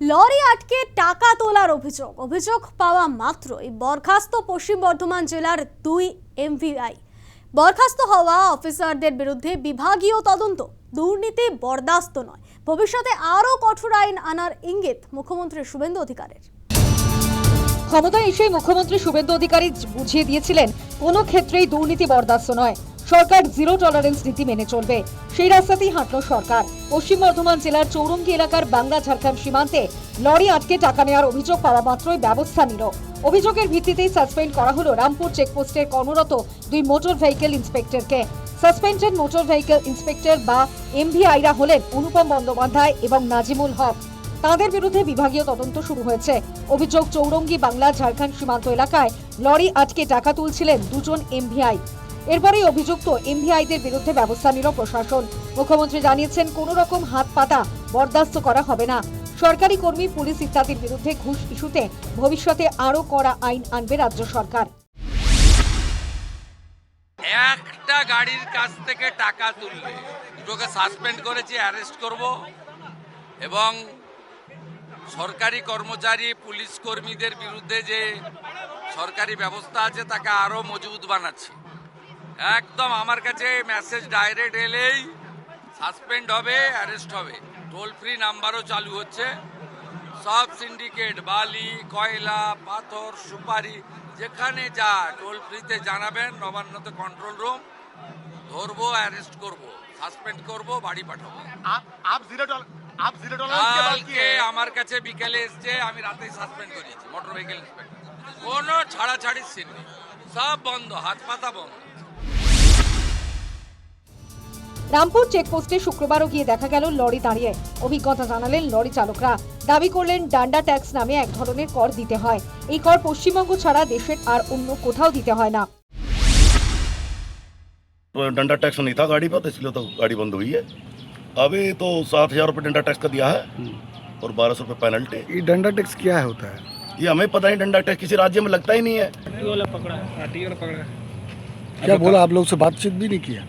Lorry আটকে টাকা তোলার অভিযোগ পাওয়া মাত্রই বরখাস্ত পশ্চিম বর্ধমান জেলার 2 এমভিআই। বরখাস্ত হওয়া অফিসারদের বিরুদ্ধে বিভাগীয় তদন্ত। দুর্নীতি বরদাস্ত নয়, ভবিষ্যতে আরও কঠোর আইন আনার ইঙ্গিত মুখ্যমন্ত্রী শুভেন্দু অধিকারীর। ক্ষমতায় এসে মুখ্যমন্ত্রী শুভেন্দু অধিকারী বুঝিয়ে দিয়েছিলেন কোনো ক্ষেত্রেই দুর্নীতি বরদাস্ত নয়, সরকার জিরো টলারেন্স নীতি মেনে চলবে। সেই রাস্তাতেই হাঁটল সরকার। পশ্চিম বর্ধমান জেলার চৌরঙ্গি এলাকার বাংলা ঝাড়খণ্ড সীমান্তে লরি আটকে টাকা নেওয়ার অভিযোগ পাওয়া মাত্রই ব্যবস্থা নিল। অভিযোগের ভিত্তিতেই সাসপেন্ড করা হলো রামপুর চেকপোস্টের কর্মরত 2 মোটর ভেহিকেল ইন্সপেক্টরকে। সাসপেন্ডেড মোটর ভেহিকেল ইন্সপেক্টর বা এমভিআইরা হলেন অনুপম বন্দ্যোপাধ্যায় এবং নাজিমুল হক। তাদের বিরুদ্ধে বিভাগীয় তদন্ত শুরু হয়েছে। অভিযোগ, চৌরঙ্গি বাংলা ঝাড়খণ্ড সীমান্ত এলাকায় লরি আটকে টাকা তুলছিলেন 2 এমভিআই। এরপরেই অভিযুক্ত এমভিআইদের বিরুদ্ধে ব্যবস্থা নিল প্রশাসন। মুখ্যমন্ত্রী জানিয়েছেন, কোনো রকম হাত পাতা বরদাস্ত করা হবে না। সরকারি কর্মী, পুলিশ ইত্যাদির বিরুদ্ধে ঘুষ ইস্যুতে ভবিষ্যতে আরও কড়া আইন আনবে রাজ্য সরকার। একটা গাড়ির কাছ থেকে টাকা তুললে দুটোকে সাসপেন্ড করেছি, অ্যারেস্ট করব এবং সরকারি কর্মচারী, পুলিশ কর্মীদের বিরুদ্ধে যে সরকারি ব্যবস্থা আছে তাকে আরও মজবুত বানাচ্ছি। একদম আমার কাছে মেসেজ ডাইরেক্ট এলেই সাসপেন্ড হবে, অ্যারেস্ট হবে। টোল ফ্রি নাম্বারও চালু হচ্ছে। সব সিন্ডিকেট, বালি, কয়লা, পাথর, সুপারি, যেখানে যা টোল ফ্রিতে জানাবেন। নবান্নতে কন্ট্রোল রুম, ধরবো, অ্যারেস্ট করব, সাসপেন্ড করব, বাড়ি পাঠাবো। কালকে আমার কাছে বিকেলে এসছে, আমি রাতেই সাসপেন্ড করিয়েছি মোটর ভেহিকেল ইন্সপেক্টর। কোনো ছাড়াছাড়ির সিন নেই, সব বন্ধ, হাত পাতা বন্ধ। রামপুর চেকপোস্টে শুক্রবারও গিয়ে দেখা গেল লরি দাঁড়িয়ে। অভিজ্ঞতা জানালেন লরি চালকরা। দাবি করলেন ডান্ডা ট্যাক্স নামে এক ধরনের কর দিতে হয়। এই কর পশ্চিমবঙ্গ ছাড়া দেশের আর অন্য কোথাও দিতে হয় না। डंडा टैक्स नहीं था गाड़ी पर, इसलिए तो गाड़ी बंद हुई है। अभी तो 7,000 रुपये डंडा टैक्स का दिया है और 1200 रुपये पेनल्टी। ये डंडा टैक्स क्या होता है? ये हमें पता नहीं, डंडा टैक्स किसी राज्य में लगता ही नहीं है। क्या बोला, आप लोग से बातचीत भी नहीं किया?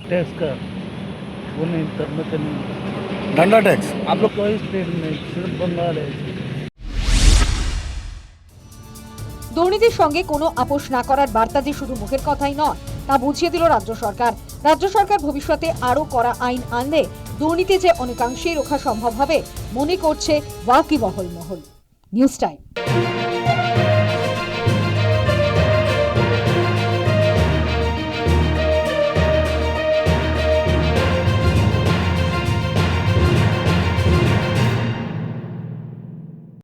टैक्स का वो नहीं करने का नहीं। डंडा टैक्स आप लोग कोई स्टेट नहीं, सिर्फ बंगाल है। দুর্নীতির সঙ্গে কোনো আপোষ না করার বার্তা যে শুধু মুখের কথাই নয়, তা বুঝিয়ে দিল রাজ্য সরকার। রাজ্য সরকার ভবিষ্যতে আরও কড়া আইন আনলে দুর্নীতি যে অনেকাংশেই রোখা সম্ভব হবে মনে করছে ওয়াকিবহাল মহল। News time.